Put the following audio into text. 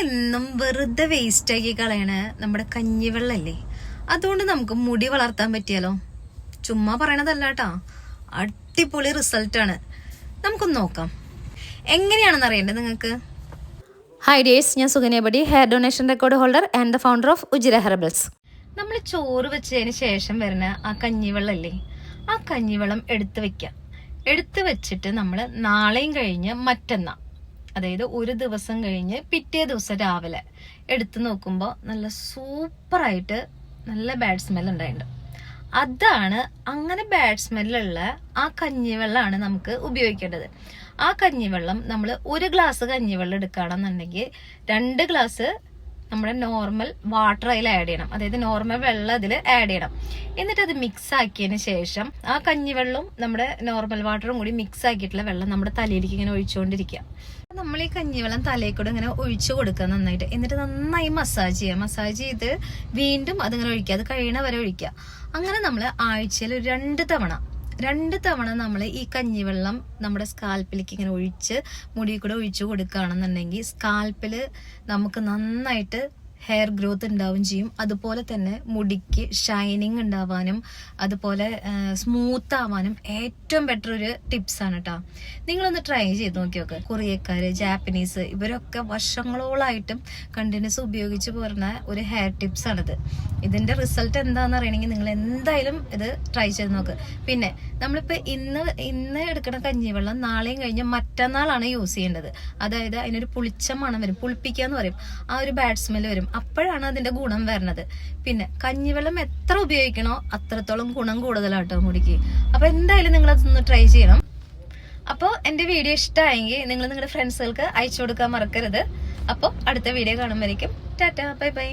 എന്നും വെറുതെ വേസ്റ്റ് ആക്കി കളയണ നമ്മുടെ കഞ്ഞിവെള്ളല്ലേ, അതുകൊണ്ട് നമുക്ക് മുടി വളർത്താൻ പറ്റിയാലോ? ചുമ്മാ പറയണതല്ല കേട്ടോ, അടിപൊളി റിസൾട്ടാണ്. നമുക്കൊന്ന് നോക്കാം. എങ്ങനെയാണെന്ന് അറിയണ്ടേ നിങ്ങൾക്ക്? ഹായ് ഡേഴ്സ്, ഞാൻ സുകന്യപടി, hair donation record holder and the founder of Ujira herbals. നമ്മൾ ചോറ് വെച്ചതിന് ശേഷം വരുന്ന ആ കഞ്ഞിവെള്ളല്ലേ, ആ കഞ്ഞിവെള്ളം എടുത്തു വെച്ചിട്ട് നമ്മൾ നാളെയും കഴിഞ്ഞ് മറ്റന്നാ, അതായത് ഒരു ദിവസം കഴിഞ്ഞ് പിറ്റേ ദിവസം രാവിലെ എടുത്തു നോക്കുമ്പോൾ നല്ല സൂപ്പറായിട്ട് നല്ല ബാഡ് സ്മെൽ ഉണ്ടായിട്ടുണ്ട്. അതാണ്, അങ്ങനെ ബാഡ് സ്മെല്ലുള്ള ആ കഞ്ഞിവെള്ളമാണ് നമുക്ക് ഉപയോഗിക്കേണ്ടത്. ആ കഞ്ഞിവെള്ളം നമ്മൾ ഒരു ഗ്ലാസ് കഞ്ഞിവെള്ളം എടുക്കുകയാണെന്നുണ്ടെങ്കിൽ 2 ഗ്ലാസ് നമ്മുടെ നോർമൽ വാട്ടർ അതിൽ ആഡ് ചെയ്യണം, അതായത് നോർമൽ വെള്ളം അതിൽ ആഡ് ചെയ്യണം. എന്നിട്ട് അത് മിക്സ് ആക്കിയതിന് ശേഷം ആ കഞ്ഞിവെള്ളവും നമ്മുടെ നോർമൽ വാട്ടറും കൂടി മിക്സ് ആക്കിയിട്ടുള്ള വെള്ളം നമ്മുടെ തലയിലേക്ക് ഇങ്ങനെ ഒഴിച്ചുകൊണ്ടിരിക്കുക. നമ്മൾ ഈ കഞ്ഞിവെള്ളം തലയിൽ കൂടെ ഇങ്ങനെ ഒഴിച്ചു കൊടുക്കുക നന്നായിട്ട്. എന്നിട്ട് നന്നായി മസാജ് ചെയ്യുക. മസാജ് ചെയ്ത് വീണ്ടും അതിങ്ങനെ ഒഴിക്കുക, അത് കഴിയണ വരെ ഒഴിക്കുക. അങ്ങനെ നമ്മൾ ആഴ്ചയിൽ 2 തവണ നമ്മൾ ഈ കഞ്ഞിവെള്ളം നമ്മുടെ സ്കാൽപ്പിലേക്ക് ഇങ്ങനെ ഒഴിച്ച് മുടി കൂടെ ഒഴിച്ചു കൊടുക്കുകയാണെന്നുണ്ടെങ്കിൽ സ്കാൽപ്പിൽ നമുക്ക് നന്നായിട്ട് ഹെയർ ഗ്രോത്ത് ഉണ്ടാവും ചെയ്യും. അതുപോലെ തന്നെ മുടിക്ക് ഷൈനിങ് ഉണ്ടാവാനും അതുപോലെ സ്മൂത്ത് ആവാനും ഏറ്റവും ബെറ്റർ ഒരു ടിപ്സ് ആണ് കേട്ടോ. നിങ്ങളൊന്ന് ട്രൈ ചെയ്ത് നോക്കിയൊക്കെ. കൊറിയക്കാര്, ജാപ്പനീസ്, ഇവരൊക്കെ വർഷങ്ങളോളായിട്ടും കണ്ടിന്യൂസ് ഉപയോഗിച്ച് പോരുന്ന ഒരു ഹെയർ ടിപ്സ് ആണിത്. ഇതിന്റെ റിസൾട്ട് എന്താണെന്ന് അറിയണമെങ്കിൽ നിങ്ങൾ എന്തായാലും ഇത് ട്രൈ ചെയ്ത് നോക്ക്. പിന്നെ നമ്മളിപ്പോ ഇന്ന് എടുക്കുന്ന കഞ്ഞിവെള്ളം നാളെയും കഴിഞ്ഞ് മറ്റന്നാളാണ് യൂസ് ചെയ്യേണ്ടത്. അതായത് അതിനൊരു പുളിച്ച മണം വരും, പുളിപ്പിക്കാന്ന് പറയും, ആ ഒരു ബാഡ് സ്മെൽ വരും. അപ്പോഴാണ് അതിന്റെ ഗുണം വരുന്നത്. പിന്നെ കഞ്ഞിവെള്ളം എത്ര ഉപയോഗിക്കണോ അത്രത്തോളം ഗുണം കൂടുതലാട്ടോ മുടിക്ക്. അപ്പൊ എന്തായാലും നിങ്ങൾ അതൊന്ന് ട്രൈ ചെയ്യണം. അപ്പോൾ എന്റെ വീഡിയോ ഇഷ്ടമായെങ്കിൽ നിങ്ങൾ നിങ്ങളുടെ ഫ്രണ്ട്സുകൾക്ക് അയച്ചു കൊടുക്കാൻ മറക്കരുത്. അപ്പോൾ അടുത്ത വീഡിയോ കാണുമ്പോഴേക്കും ടാറ്റാ, ബൈ ബൈ.